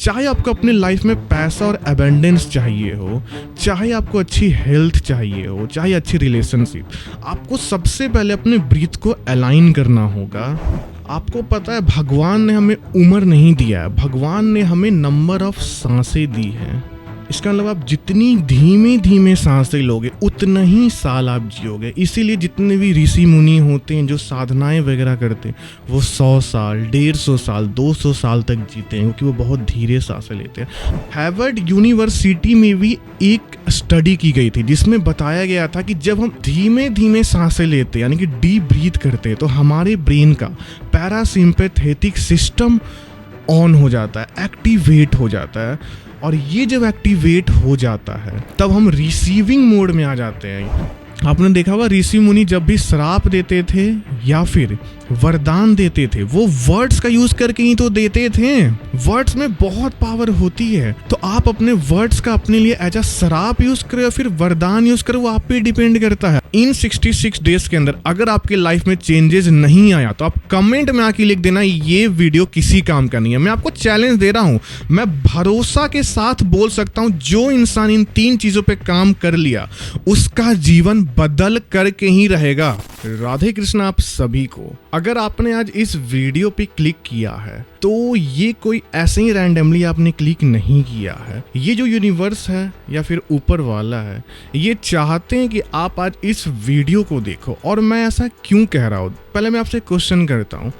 चाहे आपको अपने लाइफ में पैसा और अबेंडेंस चाहिए हो, चाहे आपको अच्छी हेल्थ चाहिए हो, चाहे अच्छी रिलेशनशिप, आपको सबसे पहले अपने ब्रीथ को अलाइन करना होगा। आपको पता है भगवान ने हमें उम्र नहीं दिया है, भगवान ने हमें नंबर ऑफ सांसें दी हैं। इसका मतलब आप जितनी धीमे धीमे सांसें लोगे उतना ही साल आप जियोगे। इसीलिए जितने भी ऋषि मुनि होते हैं जो साधनाएं वगैरह करते हैं वो 100 साल, 150 साल, 200 साल तक जीते हैं, क्योंकि वो बहुत धीरे सांसें लेते हैं। हार्वर्ड यूनिवर्सिटी में भी एक स्टडी की गई थी जिसमें बताया गया था कि जब हम धीमे धीमे सांसें लेते यानी कि डीप ब्रीथ करते हैं तो हमारे ब्रेन का पैरासिम्पैथेटिक सिस्टम ऑन हो जाता है, एक्टिवेट हो जाता है। और ये जब एक्टिवेट हो जाता है तब हम रिसीविंग मोड में आ जाते हैं। आपने देखा होगा ऋषि मुनि जब भी श्राप देते थे या फिर वरदान देते थे वो वर्ड्स का यूज करके ही तो देते थे। वर्ड्स में बहुत पावर होती है, तो आप अपने वर्ड्स का अपने लिए एज अ श्राप यूज करो या फिर वरदान यूज करो, वो आप पे डिपेंड करता है। इन 66 डेज के अंदर अगर आपके लाइफ में चेंजेस नहीं आया तो आप कमेंट में आके लिख देना ये वीडियो किसी काम का नहीं है। मैं आपको चैलेंज दे रहा हूं, मैं भरोसा के साथ बोल सकता हूं जो इंसान इन 3 चीजों पे काम कर लिया उसका जीवन बदल करके ही रहेगा। राधे कृष्ण आप सभी को। अगर आपने आज इस वीडियो पे क्लिक किया है तो ये कोई ऐसे ही रैंडमली आपने क्लिक नहीं किया है। ये जो यूनिवर्स है या फिर ऊपर वाला है ये चाहते हैं कि आप आज इस वीडियो को देखो। और मैं ऐसा क्यों कह रहा हूँ, पहले मैं आपसे क्वेश्चन करता हूँ,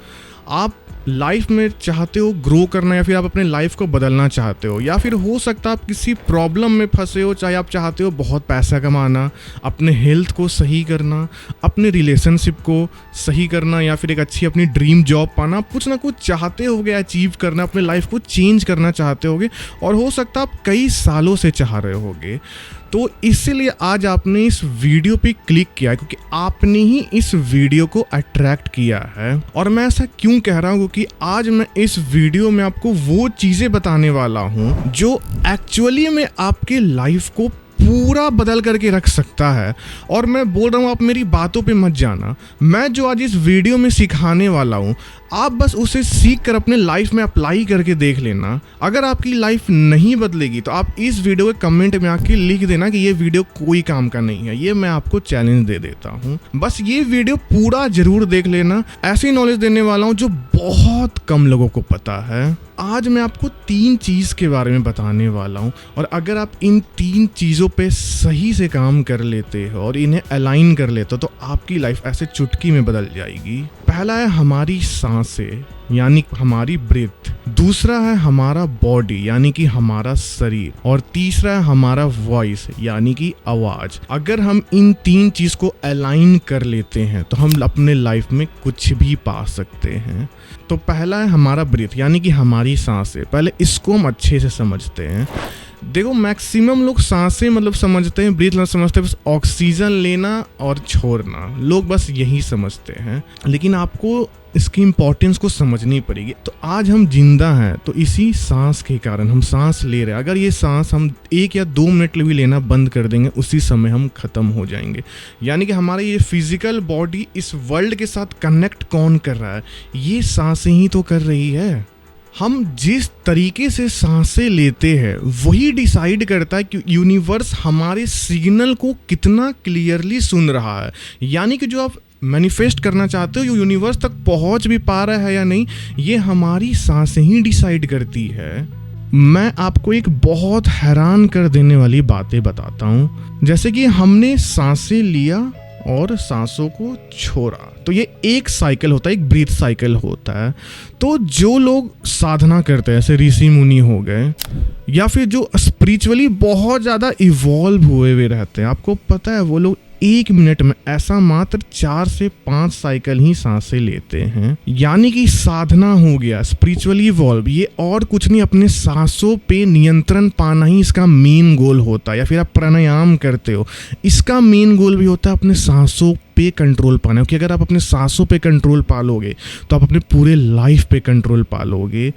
आप लाइफ में चाहते हो ग्रो करना या फिर आप अपने लाइफ को बदलना चाहते हो, या फिर हो सकता है आप किसी प्रॉब्लम में फंसे हो, चाहे आप चाहते हो बहुत पैसा कमाना, अपने हेल्थ को सही करना, अपने रिलेशनशिप को सही करना, या फिर एक अच्छी अपनी ड्रीम जॉब पाना, कुछ ना कुछ चाहते होगे अचीव करना, अपने लाइफ को चेंज करना चाहते होगे और हो सकता है आप कई सालों से चाह रहे होगे। तो इसीलिए आज आपने इस वीडियो पे क्लिक किया है क्योंकि आपने ही इस वीडियो को अट्रैक्ट किया है। और मैं ऐसा क्यों कह रहा हूँ क्योंकि आज मैं इस वीडियो में आपको वो चीज़ें बताने वाला हूँ जो एक्चुअली में आपके लाइफ को पूरा बदल करके रख सकता है। और मैं बोल रहा हूँ आप मेरी बातों पे मत जाना, मैं जो आज इस वीडियो में सिखाने वाला हूँ आप बस उसे सीख कर अपने लाइफ में अप्लाई करके देख लेना। अगर आपकी लाइफ नहीं बदलेगी तो आप इस वीडियो के कमेंट में आके लिख देना कि ये वीडियो कोई काम का नहीं है। ये मैं आपको चैलेंज दे देता हूँ, बस ये वीडियो पूरा जरूर देख लेना। ऐसी नॉलेज देने वाला हूँ जो बहुत कम लोगों को पता है। आज मैं आपको 3 चीज़ के बारे में बताने वाला हूँ और अगर आप इन 3 चीज़ों पे सही से काम कर लेते हो और इन्हें अलाइन कर लेते हो तो आपकी लाइफ ऐसे चुटकी में बदल जाएगी। पहला है हमारी सांसें यानी हमारी ब्रीथ, दूसरा है हमारा बॉडी यानी कि हमारा शरीर, और तीसरा है हमारा वॉइस यानी कि आवाज़। अगर हम इन 3 चीज़ को अलाइन कर लेते हैं तो हम अपने लाइफ में कुछ भी पा सकते हैं। तो पहला है हमारा ब्रीथ यानी कि हमारी सांसें। पहले इसको हम अच्छे से समझते हैं। देखो मैक्सिमम लोग सांसें मतलब समझते हैं, ब्रीथ मतलब समझते हैं बस ऑक्सीजन लेना और छोड़ना, लोग बस यही समझते हैं। लेकिन आपको इसकी इम्पोर्टेंस को समझनी पड़ेगी। तो आज हम जिंदा हैं तो इसी सांस के कारण हम सांस ले रहे हैं। अगर ये सांस हम 1 या 2 मिनट भी लेना बंद कर देंगे उसी समय हम ख़त्म हो जाएंगे। यानी कि हमारा ये फिजिकल बॉडी इस वर्ल्ड के साथ कनेक्ट कौन कर रहा है, ये सांसें ही तो कर रही है। हम जिस तरीके से सांसें लेते हैं वही डिसाइड करता है कि यूनिवर्स हमारे सिग्नल को कितना क्लियरली सुन रहा है। यानी कि जो आप मैनिफेस्ट करना चाहते हो यूनिवर्स तक पहुंच भी पा रहा है या नहीं, ये हमारी सांसें ही डिसाइड करती है। मैं आपको एक बहुत हैरान कर देने वाली बातें बताता हूँ, जैसे कि हमने सांसें लिया और सांसों को छोड़ा, तो ये एक साइकिल होता है, एक ब्रीथ साइकिल होता है। तो जो लोग साधना करते हैं जैसे ऋषि मुनि हो गए या फिर जो स्पिरिचुअली बहुत ज़्यादा इवॉल्व हुए हुए रहते हैं, आपको पता है वो लोग 1 मिनट में ऐसा मात्र 4 से 5 साइकिल ही सांसें लेते हैं। यानी कि साधना हो गया, स्पिरिचुअली इवॉल्व, ये और कुछ नहीं, अपने सांसों पे नियंत्रण पाना ही इसका मेन गोल होता है। या फिर आप प्राणायाम करते हो, इसका मेन गोल भी होता है अपने सांसों पे कंट्रोल पाना, क्योंकि अगर आप अपने सांसों पे कंट्रोल पा लोगे तो आप अपने पूरे लाइफ पे कंट्रोल पा लोगे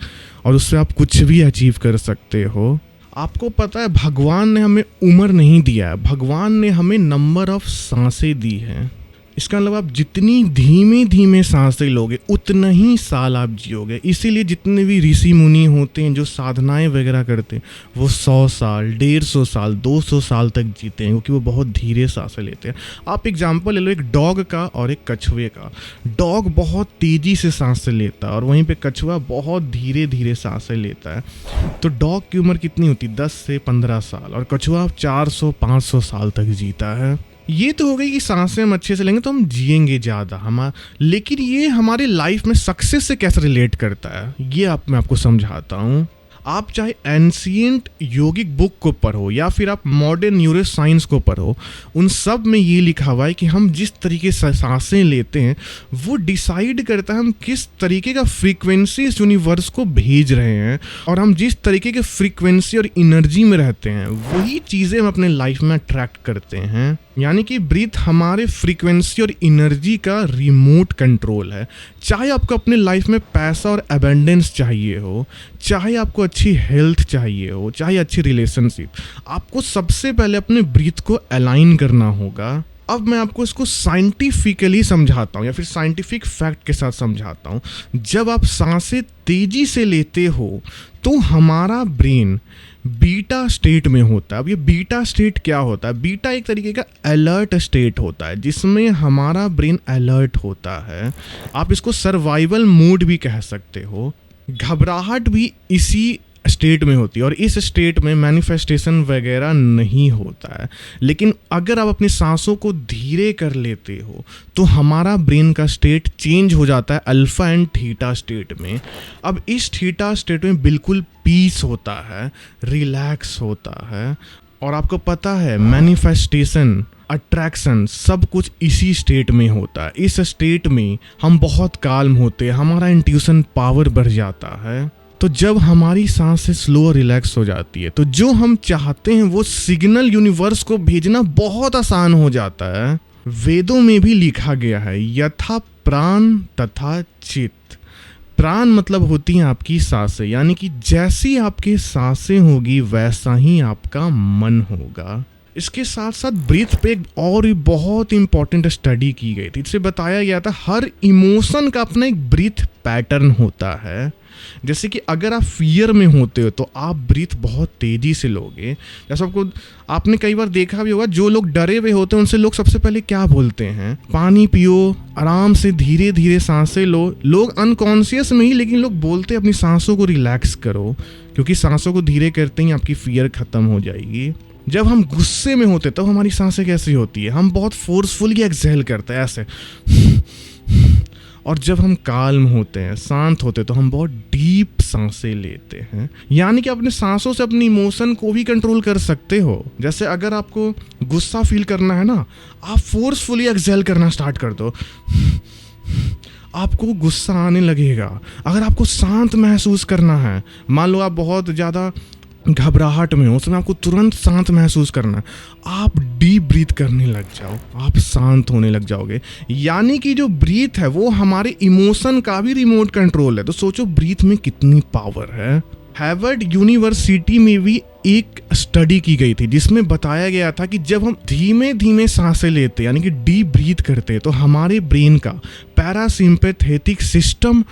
और उससे आप कुछ भी अचीव कर सकते हो। आपको पता है भगवान ने हमें उम्र नहीं दिया है, भगवान ने हमें नंबर ऑफ सांसें दी हैं। इसका मतलब आप जितनी धीमे धीमे सांसें लोगे उतना ही साल आप जियोगे। इसीलिए जितने भी ऋषि मुनि होते हैं जो साधनाएं वगैरह करते हैं वो 100 साल, 150 साल, 200 साल तक जीते हैं, क्योंकि वो बहुत धीरे सांसें लेते हैं। आप एग्जाम्पल ले लो एक डॉग का और एक कछुए का। डॉग बहुत तेज़ी से सांसें लेता है और वहीं पे कछुआ बहुत धीरे धीरे सांसें लेता है। तो डॉग की उम्र कितनी होती है? 10 से 15 साल, और कछुआ 400-500 साल तक जीता है। ये तो हो गई कि सांसें हम अच्छे से लेंगे तो हम जिएंगे ज़्यादा। लेकिन ये हमारे लाइफ में सक्सेस से कैसे रिलेट करता है ये मैं आपको समझाता हूँ। आप चाहे एंशिएंट योगिक बुक को पढ़ो या फिर आप मॉडर्न न्यूरो साइंस को पढ़ो, उन सब में ये लिखा हुआ है कि हम जिस तरीके से सांसें लेते हैं वो डिसाइड करता है हम किस तरीके का फ्रीक्वेंसी इस यूनिवर्स को भेज रहे हैं, और हम जिस तरीके के फ्रीक्वेंसी और एनर्जी में रहते हैं वही चीज़ें हम अपने लाइफ में अट्रैक्ट करते हैं। यानी कि ब्रीथ हमारे फ्रीक्वेंसी और एनर्जी का रिमोट कंट्रोल है। चाहे आपको अपने लाइफ में पैसा और अबेंडेंस चाहिए हो, चाहे आपको अच्छी हेल्थ चाहिए हो, चाहे अच्छी रिलेशनशिप, आपको सबसे पहले अपने ब्रीथ को अलाइन करना होगा। अब मैं आपको इसको साइंटिफिकली समझाता हूँ या फिर साइंटिफिक फैक्ट के साथ समझाता हूँ। जब आप सांसें तेज़ी से लेते हो तो हमारा ब्रेन बीटा स्टेट में होता है। अब ये बीटा स्टेट क्या होता है? बीटा एक तरीके का अलर्ट स्टेट होता है जिसमें हमारा ब्रेन अलर्ट होता है। आप इसको सर्वाइवल मोड भी कह सकते हो। घबराहट भी इसी स्टेट में होती है और इस स्टेट में मैनिफेस्टेशन वगैरह नहीं होता है। लेकिन अगर आप अपनी सांसों को धीरे कर लेते हो तो हमारा ब्रेन का स्टेट चेंज हो जाता है अल्फा एंड थीटा स्टेट में। अब इस थीटा स्टेट में बिल्कुल पीस होता है, रिलैक्स होता है, और आपको पता है मैनिफेस्टेशन, अट्रैक्शन सब कुछ इसी स्टेट में होता है। इस स्टेट में हम बहुत काल्म होते हैं, हमारा इंट्यूशन पावर बढ़ जाता है। तो जब हमारी सांसें स्लो और रिलैक्स हो जाती है तो जो हम चाहते हैं वो सिग्नल यूनिवर्स को भेजना बहुत आसान हो जाता है। वेदों में भी लिखा गया है यथा प्राण तथा चित्त। प्राण मतलब होती हैं आपकी सांसें, यानी कि जैसी आपकी सांसें होगी वैसा ही आपका मन होगा। इसके साथ साथ ब्रीथ पे एक और भी बहुत इंपॉर्टेंट स्टडी की गई थी। इससे बताया गया था हर इमोशन का अपना एक ब्रीथ पैटर्न होता है। जैसे कि अगर आप फियर में होते हो तो आप ब्रीथ बहुत तेज़ी से लोगे। जैसे आपने कई बार देखा भी होगा, जो लोग डरे हुए होते हैं उनसे लोग सबसे पहले क्या बोलते हैं? पानी पियो, आराम से धीरे धीरे सांसें लो। लोग अनकॉन्शियस में ही लेकिन लोग बोलते हैं अपनी सांसों को रिलैक्स करो, क्योंकि सांसों को धीरे करते ही आपकी फियर ख़त्म हो जाएगी। जब हम गुस्से में होते तो हमारी सांसें कैसी होती है? हम बहुत फोर्सफुली एक्सहेल करते हैं ऐसे। और जब हम काल्म होते हैं, शांत होते हैं, तो हम बहुत डीप सांसें लेते हैं। यानी कि अपने सांसों से अपनी इमोशन को भी कंट्रोल कर सकते हो। जैसे अगर आपको गुस्सा फील करना है ना, आप फोर्सफुली एक्सहेल करना स्टार्ट कर दो, आपको गुस्सा आने लगेगा। अगर आपको शांत महसूस करना है, मान लो आप बहुत ज़्यादा घबराहट में हो, उसमें आपको तुरंत शांत महसूस करना है, आप डीप ब्रीथ करने लग जाओ, आप शांत होने लग जाओगे। यानी कि जो ब्रीथ है वो हमारे इमोशन का भी रिमोट कंट्रोल है। तो सोचो ब्रीथ में कितनी पावर है। हार्वर्ड यूनिवर्सिटी में भी एक स्टडी की गई थी जिसमें बताया गया था कि जब हम धीमे धीमे सांसें लेते यानी कि डीप ब्रीथ करते तो हमारे ब्रेन का पैरासिम्पैथेटिक सिस्टम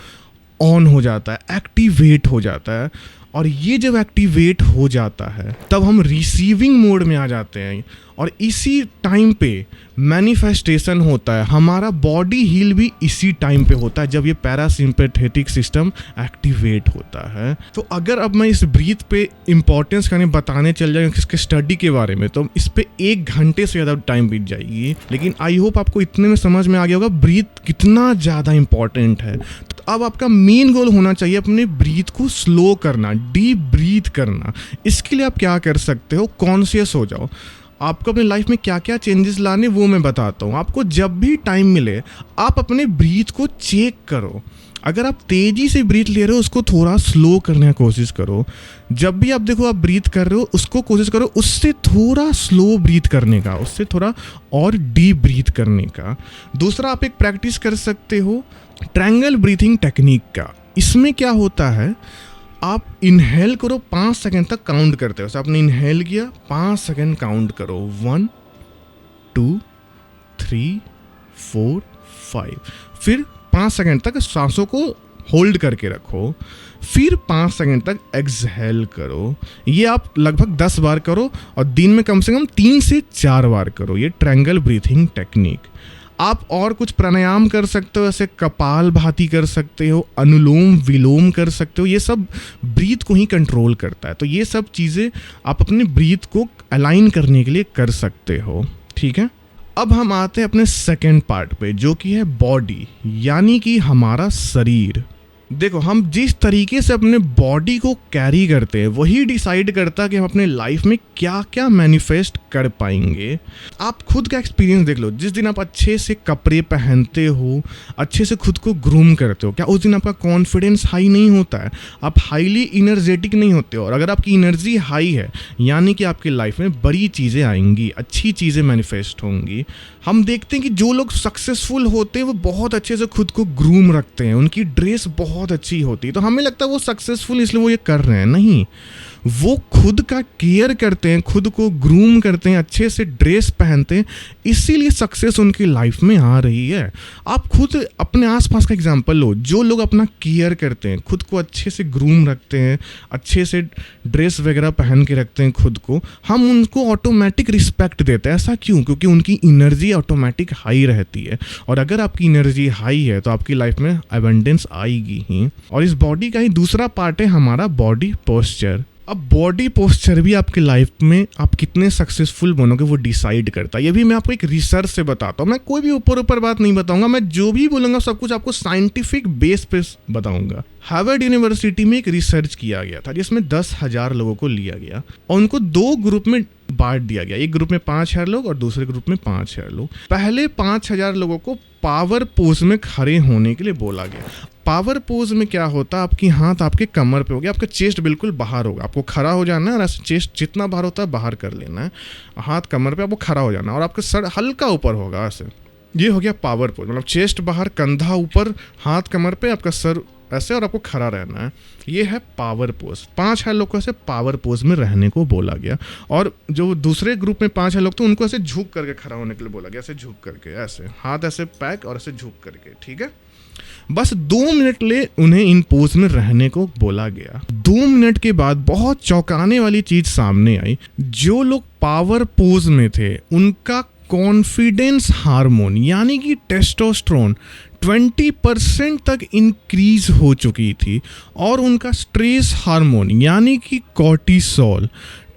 ऑन हो जाता है, एक्टिवेट हो जाता है। और ये जब एक्टिवेट हो जाता है तब हम रिसीविंग मोड में आ जाते हैं, और इसी टाइम पे मैनिफेस्टेशन होता है। हमारा बॉडी हील भी इसी टाइम पे होता है जब ये पैरासिम्पैथेटिक सिस्टम एक्टिवेट होता है। तो अगर अब मैं इस ब्रीथ पे इम्पोर्टेंस बताने चल जाऊँ इसके स्टडी के बारे में तो इस पे 1 घंटे से ज़्यादा टाइम बीत जाएगी। लेकिन आई होप आपको इतने में समझ में आ गया होगा ब्रीथ कितना ज़्यादा इंपॉर्टेंट है। तो अब आपका मेन गोल होना चाहिए अपने ब्रीथ को स्लो करना, डीप ब्रीथ करना। इसके लिए आप क्या कर सकते हो? कॉन्शियस हो जाओ। आपको अपने लाइफ में क्या क्या चेंजेस लाने वो मैं बताता हूँ। आपको जब भी टाइम मिले आप अपने ब्रीथ को चेक करो। अगर आप तेज़ी से ब्रीथ ले रहे हो उसको थोड़ा स्लो करने की कोशिश करो। जब भी आप देखो आप ब्रीथ कर रहे हो उसको कोशिश करो उससे थोड़ा स्लो ब्रीथ करने का, उससे थोड़ा और डीप ब्रीथ करने का। दूसरा आप एक प्रैक्टिस कर सकते हो ट्रायंगल ब्रीथिंग टेक्निक का। इसमें क्या होता है, आप इनहेल करो 5 सेकंड तक काउंट करते हो। आपने इनहेल किया 5 सेकंड काउंट करो, 1 2 3 4 5। फिर 5 सेकंड तक सांसों को होल्ड करके रखो, फिर 5 सेकंड तक एक्सहेल करो। ये आप लगभग 10 बार करो और दिन में कम से कम 3 से 4 बार करो। ये ट्रायंगल ब्रीथिंग टेक्निक। आप और कुछ प्राणायाम कर सकते हो, जैसे कपाल भाती कर सकते हो, अनुलोम विलोम कर सकते हो। ये सब ब्रीथ को ही कंट्रोल करता है। तो ये सब चीज़ें आप अपने ब्रीथ को अलाइन करने के लिए कर सकते हो। ठीक है, अब हम आते हैं अपने सेकेंड पार्ट पे, जो कि है बॉडी, यानी कि हमारा शरीर। देखो, हम जिस तरीके से अपने बॉडी को कैरी करते हैं वही डिसाइड करता है कि हम अपने लाइफ में क्या क्या मैनिफेस्ट कर पाएंगे। आप खुद का एक्सपीरियंस देख लो। जिस दिन आप अच्छे से कपड़े पहनते हो, अच्छे से खुद को ग्रूम करते हो, क्या उस दिन आपका कॉन्फिडेंस हाई नहीं होता है? आप हाईली इनर्जेटिक नहीं होते हो। और अगर आपकी एनर्जी हाई है, यानी कि आपकी लाइफ में बड़ी चीज़ें आएंगी, अच्छी चीज़ें मैनिफेस्ट होंगी। हम देखते हैं कि जो लोग सक्सेसफुल होते हैं वो बहुत अच्छे से खुद को ग्रूम रखते हैं, उनकी ड्रेस बहुत अच्छी होती है। तो हमें लगता है वो सक्सेसफुल इसलिए वो ये कर रहे हैं। नहीं, वो खुद का केयर करते हैं, खुद को ग्रूम करते हैं, अच्छे से ड्रेस पहनते हैं, इसीलिए सक्सेस उनकी लाइफ में आ रही है। आप खुद अपने आसपास का एग्जांपल लो। जो लोग अपना केयर करते हैं, खुद को अच्छे से ग्रूम रखते हैं, अच्छे से ड्रेस वगैरह पहन के रखते हैं खुद को, हम उनको ऑटोमेटिक रिस्पेक्ट देते हैं। ऐसा क्यों? क्योंकि उनकी एनर्जी ऑटोमेटिक हाई रहती है। और अगर आपकी एनर्जी हाई है तो आपकी लाइफ में अबंडेंस आएगी ही। और इस बॉडी का ही दूसरा पार्ट है हमारा बॉडी पोस्चर। अब बॉडी पोस्चर भी आपकी लाइफ में आप कितने सक्सेसफुल बनोगे वो डिसाइड करता है। ये भी मैं आपको एक रिसर्च से बताता हूँ। मैं कोई भी ऊपर बात नहीं बताऊंगा। मैं जो भी बोलूँगा सब कुछ आपको साइंटिफिक बेस पे बताऊंगा। हार्वर्ड यूनिवर्सिटी में एक रिसर्च किया गया था जिसमें 10,000 लोगों को लिया गया और उनको 2 ग्रुप में बांट दिया गया। एक ग्रुप में 5,000 लोग और दूसरे ग्रुप में 5,000 लोग। पहले 5,000 लोगों को पावर पोज में खड़े होने के लिए बोला गया। पावर पोज में क्या होता है? आपकी हाथ आपके कमर पे होगी, आपका चेस्ट बिल्कुल बाहर होगा। आपको खड़ा हो जाना है और ऐसे चेस्ट जितना बाहर होता है बाहर कर लेना है। हाथ कमर पे, आपको खड़ा हो जाना है और आपका सर हल्का ऊपर होगा ऐसे। ये हो गया पावर पोज, मतलब चेस्ट बाहर, कंधा ऊपर, हाथ कमर पे, आपका सर ऐसे और आपको खड़ा रहना है। ये है पावर पोज। 5,000 लोग को ऐसे पावर पोज में रहने को बोला गया। और जो दूसरे ग्रुप में 5,000 लोग थे उनको ऐसे झुक करके खड़ा होने के लिए बोला गया। ऐसे झुक करके, ऐसे हाथ ऐसे पैक और ऐसे झुक करके। ठीक है, बस 2 मिनट ले उन्हें इन पोज में रहने को बोला गया। 2 मिनट के बाद बहुत चौंकाने वाली चीज सामने आई। जो लोग पावर पोज में थे उनका कॉन्फिडेंस हार्मोन यानी कि टेस्टोस्टेरोन 20% तक इंक्रीज हो चुकी थी और उनका स्ट्रेस हार्मोन यानी कि कॉर्टिसोल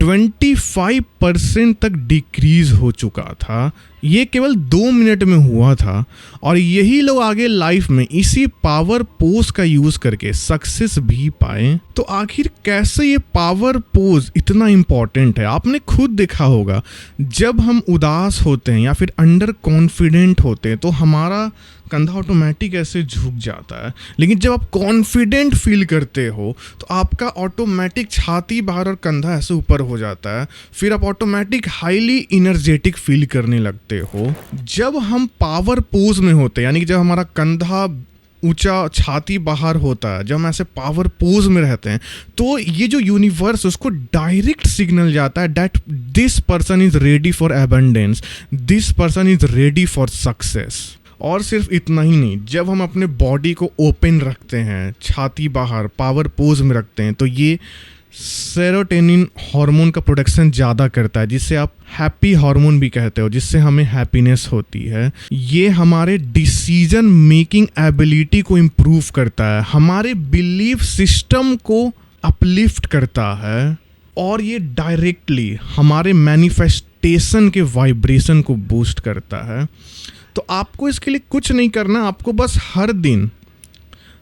25% तक डिक्रीज हो चुका था। ये केवल 2 मिनट में हुआ था और यही लोग आगे लाइफ में इसी पावर पोज का यूज करके सक्सेस भी पाए। तो आखिर कैसे ये पावर पोज इतना इंपॉर्टेंट है? आपने खुद देखा होगा, जब हम उदास होते हैं या फिर अंडर कॉन्फिडेंट होते हैं तो हमारा कंधा ऑटोमेटिक ऐसे झुक जाता है। लेकिन जब आप कॉन्फिडेंट फील करते हो तो आपका ऑटोमेटिक छाती बाहर और कंधा ऐसे ऊपर हो जाता है। फिर आप ऑटोमेटिक हाईली इनर्जेटिक फील करने लगते हो। जब हम पावर पोज में होते हैं, यानी कि जब हमारा कंधा ऊंचा, छाती बाहर होता है, जब हम ऐसे पावर पोज में रहते हैं, तो ये जो यूनिवर्स उसको डायरेक्ट सिग्नल जाता है that this person is ready for abundance, this person is ready for success. और सिर्फ इतना ही नहीं, जब हम अपने बॉडी को ओपन रखते हैं, छाती बाहर, पावर पोज में रखते हैं, तो ये सेरोटोनिन हार्मोन का प्रोडक्शन ज़्यादा करता है, जिससे आप हैप्पी हार्मोन भी कहते हो, जिससे हमें हैप्पीनेस होती है। ये हमारे डिसीजन मेकिंग एबिलिटी को इम्प्रूव करता है, हमारे बिलीफ सिस्टम को अपलिफ्ट करता है और ये डायरेक्टली हमारे मैनिफेस्टेशन के वाइब्रेशन को बूस्ट करता है। तो आपको इसके लिए कुछ नहीं करना, आपको बस हर दिन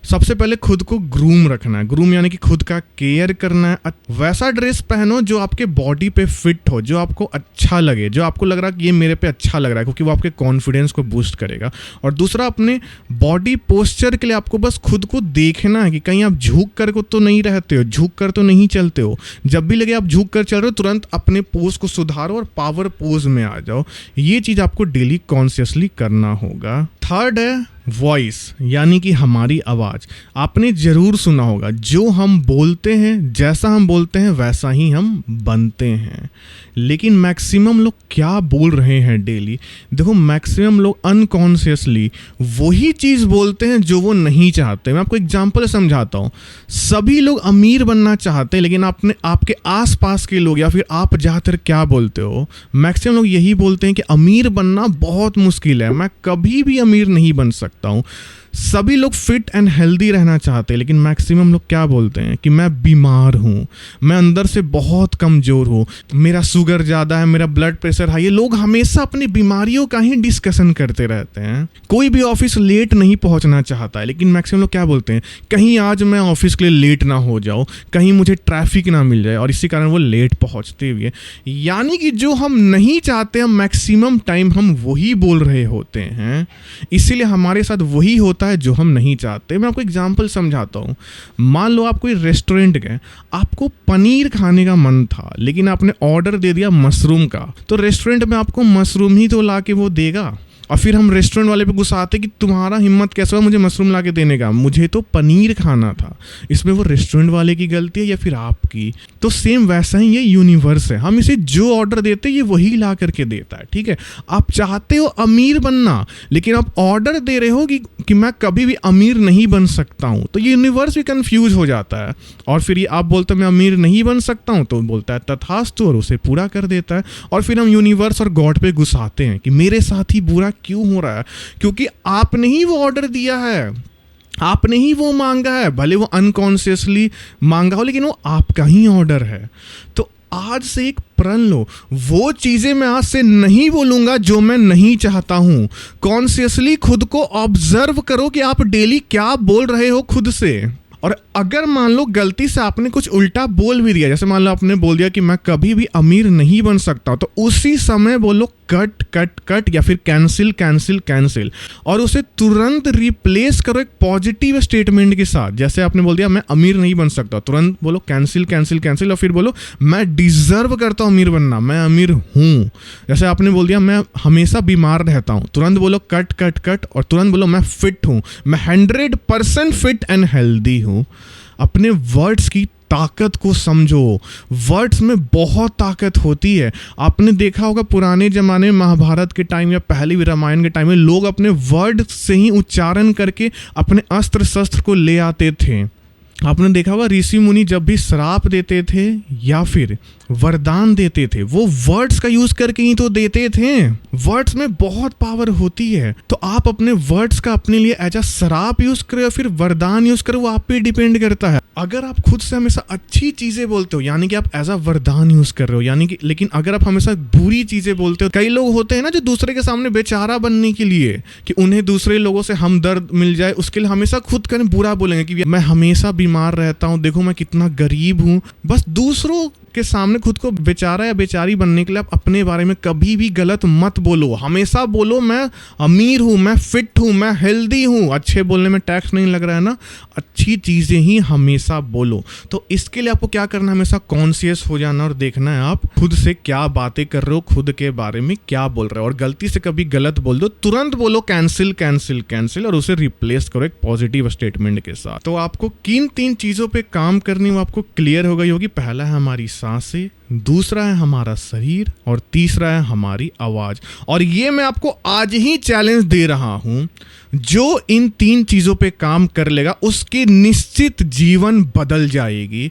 सबसे पहले खुद को ग्रूम रखना है। ग्रूम यानी कि खुद का केयर करना है। वैसा ड्रेस पहनो जो आपके बॉडी पे फिट हो, जो आपको अच्छा लगे, जो आपको लग रहा है कि ये मेरे पे अच्छा लग रहा है, क्योंकि वो आपके कॉन्फिडेंस को बूस्ट करेगा। और दूसरा, अपने बॉडी पोस्चर के लिए आपको बस खुद को देखना है कि कहीं आप झुक कर को तो नहीं रहते हो, झुक कर तो नहीं चलते हो। जब भी लगे आप झुक कर चल रहे हो, तुरंत अपने पोज को सुधारो और पावर पोज में आ जाओ। ये चीज़ आपको डेली कॉन्शियसली करना होगा। थर्ड है वॉइस यानी कि हमारी आवाज़। आपने ज़रूर सुना होगा, जो हम बोलते हैं, जैसा हम बोलते हैं वैसा ही हम बनते हैं। लेकिन मैक्सिमम लोग क्या बोल रहे हैं डेली? देखो, मैक्सिमम लोग अनकॉन्शियसली वही चीज़ बोलते हैं जो वो नहीं चाहते। मैं आपको एग्जांपल समझाता हूँ। सभी लोग अमीर बनना चाहते हैं, लेकिन आपके आसपास के लोग या फिर आप ज़्यादातर क्या बोलते हो? मैक्सिमम लोग यही बोलते हैं कि अमीर बनना बहुत मुश्किल है, मैं कभी भी अमीर नहीं बन सकता हूँ। सभी लोग फिट एंड हेल्दी रहना चाहते हैं, लेकिन मैक्सिमम लोग क्या बोलते हैं कि मैं बीमार हूँ, मैं अंदर से बहुत कमज़ोर हूँ, मेरा शुगर ज़्यादा है, मेरा ब्लड प्रेशर हाई है। लोग हमेशा अपनी बीमारियों का ही डिस्कशन करते रहते हैं। कोई भी ऑफिस लेट नहीं पहुँचना चाहता है, लेकिन मैक्सिमम लोग क्या बोलते हैं, कहीं आज मैं ऑफिस के लिए लेट ना हो जाऊँ, कहीं मुझे ट्रैफिक ना मिल जाए, और इसी कारण वो लेट पहुँचते हुए। यानी कि जो हम नहीं चाहते हैं मैक्सिमम टाइम हम वही बोल रहे होते हैं, इसीलिए हमारे साथ वही होता है जो हम नहीं चाहते। मैं आपको एग्जांपल समझाता हूँ। मान लो आप कोई रेस्टोरेंट गए, आपको पनीर खाने का मन था, लेकिन आपने ऑर्डर दे दिया मशरूम का, तो रेस्टोरेंट में आपको मशरूम ही तो ला के वो देगा। और फिर हम रेस्टोरेंट वाले पे गुस्सा आते कि तुम्हारा हिम्मत कैसे हुआ मुझे मशरूम ला के देने का, मुझे तो पनीर खाना था। इसमें वो रेस्टोरेंट वाले की गलती है या फिर आपकी? तो सेम वैसा ही ये यूनिवर्स है। हम इसे जो ऑर्डर देते हैं ये वही ला करके देता है, ठीक है? आप चाहते हो अमीर बनना, लेकिन आप ऑर्डर दे रहे हो कि मैं कभी भी अमीर नहीं बन सकता हूँ, तो ये यूनिवर्स भी कंफ्यूज हो जाता है। और फिर ये आप बोलते हो मैं अमीर नहीं बन सकता हूँ, तो बोलता है तथास्तु, और उसे पूरा कर देता है। और फिर हम यूनिवर्स और गॉड पे गुस्साते हैं कि मेरे साथ ही बुरा क्यों हो रहा है, क्योंकि आपने ही वो ऑर्डर दिया है, आपने ही वो मांगा है। भले वो अनकॉन्शियसली मांगा हो, लेकिन वो आपका ही ऑर्डर है। तो आज से एक प्रण लो, वो चीजें मैं आज से नहीं बोलूंगा जो मैं नहीं चाहता हूं। कॉन्शियसली खुद को ऑब्जर्व करो कि आप डेली क्या बोल रहे हो खुद से। और अगर मान लो गलती से आपने कुछ उल्टा बोल भी दिया, जैसे मान लो आपने बोल दिया कि मैं कभी भी अमीर नहीं बन सकता, तो उसी समय बोलो कट कट कट या फिर कैंसिल कैंसिल कैंसिल, और उसे तुरंत रिप्लेस करो एक पॉजिटिव स्टेटमेंट के साथ। जैसे आपने बोल दिया मैं अमीर नहीं बन सकता, तुरंत बोलो कैंसिल कैंसिल कैंसिल, और फिर बोलो मैं डिजर्व करता हूँ अमीर बनना, मैं अमीर हूँ। जैसे आपने बोल दिया मैं हमेशा बीमार रहता हूँ, तुरंत बोलो कट कट कट, और तुरंत बोलो मैं फिट हूँ, मैं 100% फिट एंड हेल्दी हूँ। अपने वर्ड्स की ताकत को समझो। वर्ड्स में बहुत ताकत होती है। आपने देखा होगा पुराने ज़माने में महाभारत के टाइम या पहले रामायण के टाइम में लोग अपने वर्ड से ही उच्चारण करके अपने अस्त्र शस्त्र को ले आते थे। आपने देखा होगा ऋषि मुनि जब भी श्राप देते थे या फिर वरदान देते थे, वो वर्ड्स का यूज करके ही तो देते थे। वर्ड्स में बहुत पावर होती है। तो आप अपने वर्ड्स का अपने लिए एज अ श्राप यूज करो या फिर वरदान यूज करो, वो आप पे डिपेंड करता है। अगर आप खुद से हमेशा अच्छी चीजें बोलते हो, यानी कि आप एज अ वरदान यूज कर रहे हो, यानी कि, लेकिन अगर आप हमेशा बुरी चीजें बोलते हो, कई लोग होते हैं ना जो दूसरे के सामने बेचारा बनने के लिए कि उन्हें दूसरे लोगों से हमदर्द मिल जाए, उसके लिए हमेशा खुद का बुरा बोलेंगे कि मैं हमेशा बीमार रहता हूँ, देखो मैं कितना गरीब हूँ। बस दूसरों के सामने खुद को बेचारा या बेचारी बनने के लिए आप अपने बारे में कभी भी गलत मत बोलो। हमेशा बोलो मैं अमीर हूँ, मैं फिट हूँ, मैं हेल्दी हूँ। अच्छे बोलने में टैक्स नहीं लग रहा है ना, अच्छी चीजें ही हमेशा बोलो। तो इसके लिए आपको क्या करना है, हमेशा कॉन्शियस हो जाना और देखना है आप खुद से क्या बातें कर रहे हो, खुद के बारे में क्या बोल रहे हो। और गलती से कभी गलत बोल दो, तुरंत बोलो कैंसिल कैंसिल कैंसिल, और उसे रिप्लेस करो एक पॉजिटिव स्टेटमेंट के साथ। तो आपको किन 3 चीजों पे काम करनी वो आपको क्लियर हो गई होगी। पहला है हमारी सांसें, दूसरा है हमारा शरीर, और तीसरा है हमारी आवाज। और ये मैं आपको आज ही चैलेंज दे रहा हूं, जो इन 3 चीजों पे काम कर लेगा उसकी निश्चित जीवन बदल जाएगी।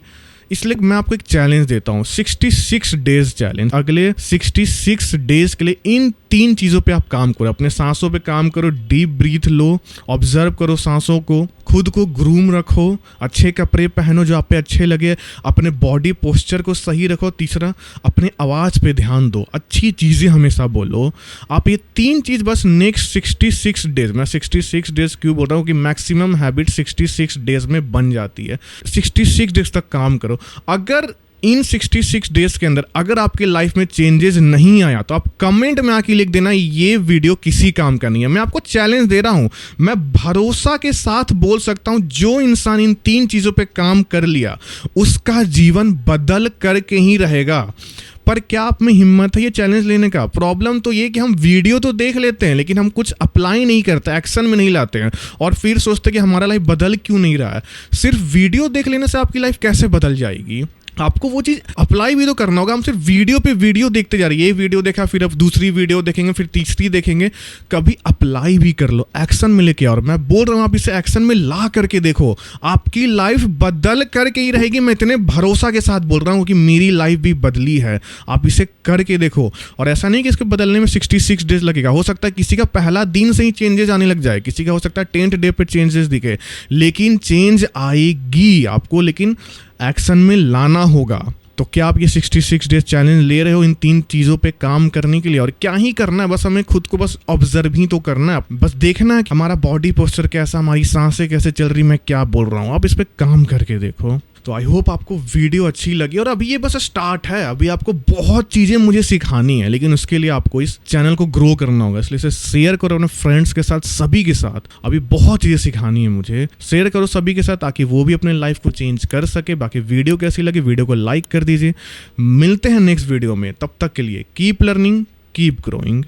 इसलिए मैं आपको एक चैलेंज देता हूं, 66 डेज चैलेंज। अगले 66 डेज के लिए इन 3 चीजों पे आप काम करो। अपने सांसों पे काम करो, डीप ब्रीथ लो, ऑब्जर्व करो सांसों को, खुद को ग्रूम रखो, अच्छे कपड़े पहनो जो आप पे अच्छे लगे, अपने बॉडी पोस्चर को सही रखो। तीसरा, अपने आवाज पे ध्यान दो, अच्छी चीजें हमेशा बोलो। आप ये 3 चीज बस नेक्स्ट 66 डेज, मैं 66 डेज क्यों बोल रहा हूँ कि मैक्सिमम हैबिट 66 डेज में बन जाती है। 66 डेज तक काम करो। अगर इन 66 डेज के अंदर अगर आपके लाइफ में चेंजेस नहीं आया, तो आप कमेंट में आके लिख देना ये वीडियो किसी काम का नहीं है। मैं आपको चैलेंज दे रहा हूं, मैं भरोसा के साथ बोल सकता हूं, जो इंसान इन 3 चीजों पे काम कर लिया उसका जीवन बदल करके ही रहेगा। पर क्या आप में हिम्मत है ये चैलेंज लेने का? प्रॉब्लम तो ये कि हम वीडियो तो देख लेते हैं लेकिन हम कुछ अप्लाई नहीं करते, एक्शन में नहीं लाते हैं और फिर सोचते कि हमारा लाइफ बदल क्यों नहीं रहा है। सिर्फ वीडियो देख लेने से आपकी लाइफ कैसे बदल जाएगी? आपको वो चीज़ अप्लाई भी तो करना होगा। हम सिर्फ वीडियो पे वीडियो देखते जा रहे हैं, ये वीडियो देखा फिर अब दूसरी वीडियो देखेंगे फिर तीसरी देखेंगे। कभी अप्लाई भी कर लो, एक्शन में लेके आओ। मैं बोल रहा हूँ आप इसे एक्शन में ला करके देखो, आपकी लाइफ बदल करके ही रहेगी। मैं इतने भरोसा के साथ बोल रहा हूँ कि मेरी लाइफ भी बदली है। आप इसे करके देखो। और ऐसा नहीं कि इसके बदलने में 66 डेज लगेगा। हो सकता है किसी का पहला दिन से ही चेंजेस आने लग जाए, किसी का हो सकता है 10th डे पे चेंजेस दिखे, लेकिन चेंज आएगी आपको, लेकिन एक्शन में लाना होगा। तो क्या आप ये 66 डेज चैलेंज ले रहे हो इन 3 चीज़ों पे काम करने के लिए? और क्या ही करना है, बस हमें खुद को बस ऑब्जर्व ही तो करना है। बस देखना है कि हमारा बॉडी पोस्चर कैसा, हमारी सांसें कैसे चल रही, मैं क्या बोल रहा हूँ, आप इस पे काम करके देखो। तो आई होप आपको वीडियो अच्छी लगी। और अभी ये बस स्टार्ट है, अभी आपको बहुत चीज़ें मुझे सिखानी है, लेकिन उसके लिए आपको इस चैनल को ग्रो करना होगा। इसलिए इसे शेयर करो अपने फ्रेंड्स के साथ, सभी के साथ। अभी बहुत चीज़ें सिखानी है मुझे, शेयर करो सभी के साथ ताकि वो भी अपने लाइफ को चेंज कर सके। बाकी वीडियो कैसी लगी, वीडियो को लाइक कर दीजिए। मिलते हैं नेक्स्ट वीडियो में, तब तक के लिए कीप लर्निंग, कीप ग्रोइंग।